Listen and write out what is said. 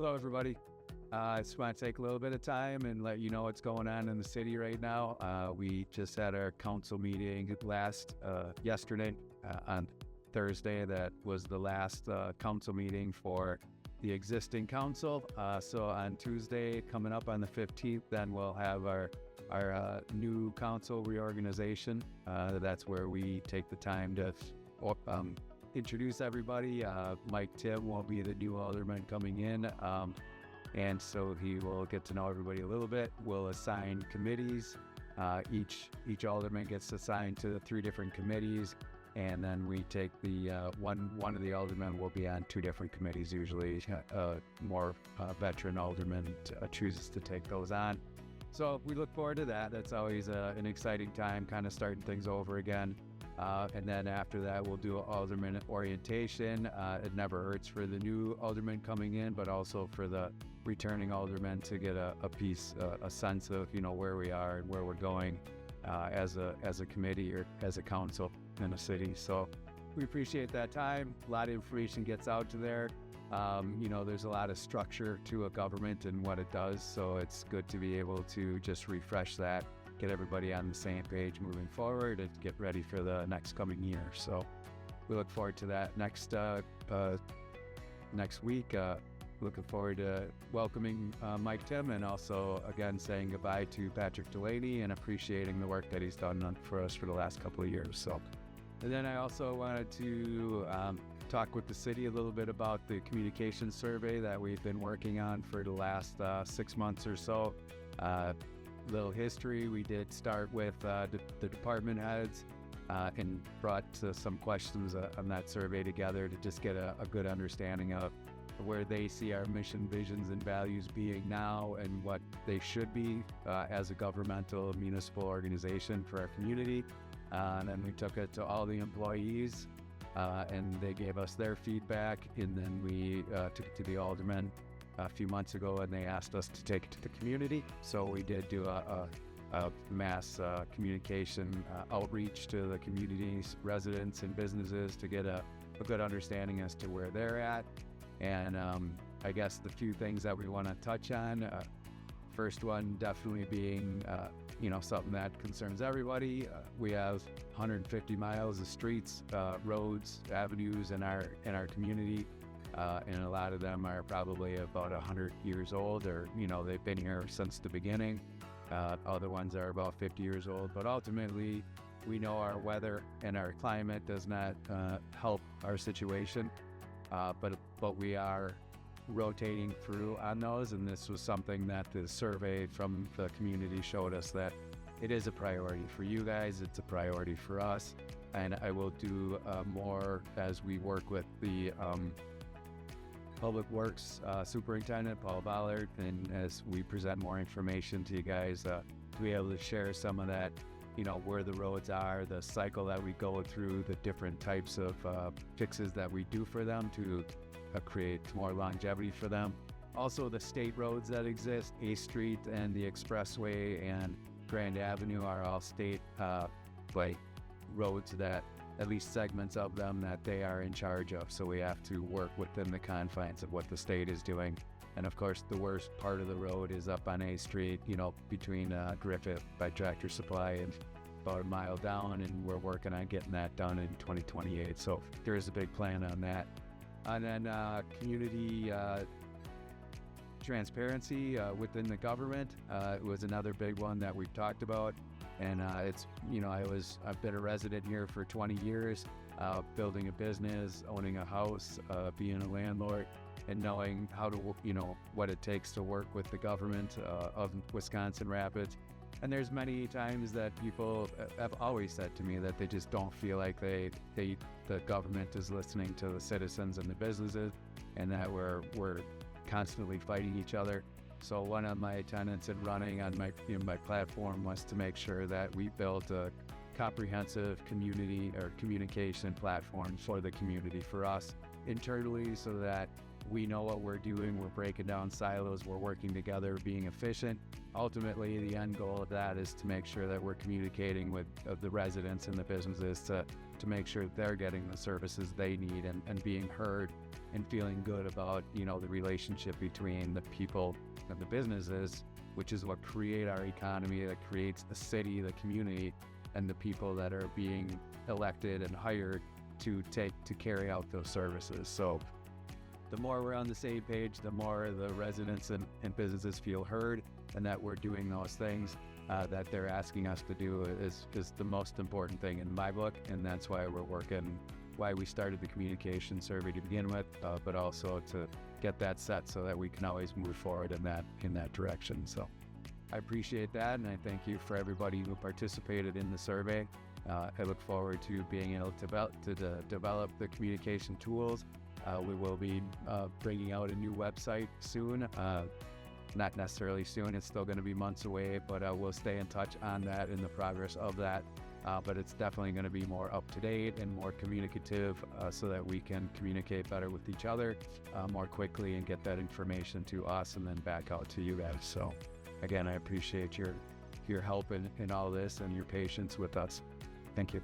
Hello, everybody. I just want to take a little bit of time and let you know what's going on in the city right now. We just had our council meeting yesterday on Thursday. That was the last council meeting for the existing council. So on Tuesday, coming up on the 15th, then we'll have our new council reorganization. That's where we take the time to introduce everybody. Mike Tim will be the new alderman coming in. And so he will get to know everybody a little bit. We'll assign committees. Each alderman gets assigned to the 3 different committees. And then we take the one of the aldermen will be on 2 different committees. Usually more veteran alderman chooses to take those on. So we look forward to that. That's always an exciting time, kind of starting things over again. And then after that, we'll do alderman orientation. It never hurts for the new alderman coming in, but also for the returning aldermen to get a sense of, where we are and where we're going as a committee or as a council in a city. So we appreciate that time. A lot of information gets out to there. There's a lot of structure to a government and what it does. So it's good to be able to just refresh that, get everybody on the same page moving forward and get ready for the next coming year. So we look forward to that next week. Looking forward to welcoming Mike Tim, and also again saying goodbye to Patrick Delaney and appreciating the work that he's done for us for the last couple of years. So, and then I also wanted to talk with the city a little bit about the communication survey that we've been working on for the last 6 months or so. Little history, we did start with the department heads and brought some questions on that survey together to just get a good understanding of where they see our mission, visions, and values being now and what they should be as a governmental municipal organization for our community. And then we took it to all the employees and they gave us their feedback, and then we took it to the aldermen a few months ago, and they asked us to take it to the community. So we did do a mass communication outreach to the community's residents and businesses to get a good understanding as to where they're at. And I guess the few things that we want to touch on, first one definitely being, something that concerns everybody. We have 150 miles of streets, roads, avenues in our community. And a lot of them are probably about 100 years old, or, they've been here since the beginning. Other ones are about 50 years old, but ultimately we know our weather and our climate does not help our situation. But we are rotating through on those, and this was something that the survey from the community showed us that it is a priority for you guys, it's a priority for us, and I will do more as we work with the Public Works Superintendent, Paul Ballard, and as we present more information to you guys, to be able to share some of that, where the roads are, the cycle that we go through, the different types of fixes that we do for them to create more longevity for them. Also, the state roads that exist, A Street and the Expressway and Grand Avenue are all state roads that, at least segments of them, that they are in charge of. So we have to work within the confines of what the state is doing. And of course, the worst part of the road is up on A Street, between Griffith by Tractor Supply and about a mile down, and we're working on getting that done in 2028. So there is a big plan on that. And then community transparency within the government was another big one that we've talked about. And it's, I've been a resident here for 20 years, building a business, owning a house, being a landlord, and knowing how to, what it takes to work with the government of Wisconsin Rapids. And there's many times that people have always said to me that they just don't feel like the government is listening to the citizens and the businesses, and that we're constantly fighting each other. So one of my tenets in running on my platform was to make sure that we built a comprehensive community or communication platform for the community, for us internally, so that we know what we're doing, we're breaking down silos, we're working together, being efficient. Ultimately, the end goal of that is to make sure that we're communicating with the residents and the businesses to make sure that they're getting the services they need and being heard and feeling good about, you know, the relationship between the people and the businesses, which is what create our economy, that creates the city, the community, and the people that are being elected and hired to carry out those services. So the more we're on the same page, the more the residents and businesses feel heard, and that we're doing those things that they're asking us to do is the most important thing in my book. And that's why why we started the communication survey to begin with, but also to get that set so that we can always move forward in that direction. So I appreciate that, and I thank you for everybody who participated in the survey. I look forward to being able to develop the communication tools. We will be bringing out a new website soon. Not necessarily soon, it's still going to be months away, but we'll stay in touch on that and the progress of that. But it's definitely going to be more up to date and more communicative so that we can communicate better with each other more quickly and get that information to us and then back out to you guys. So again, I appreciate your help in all this and your patience with us. Thank you.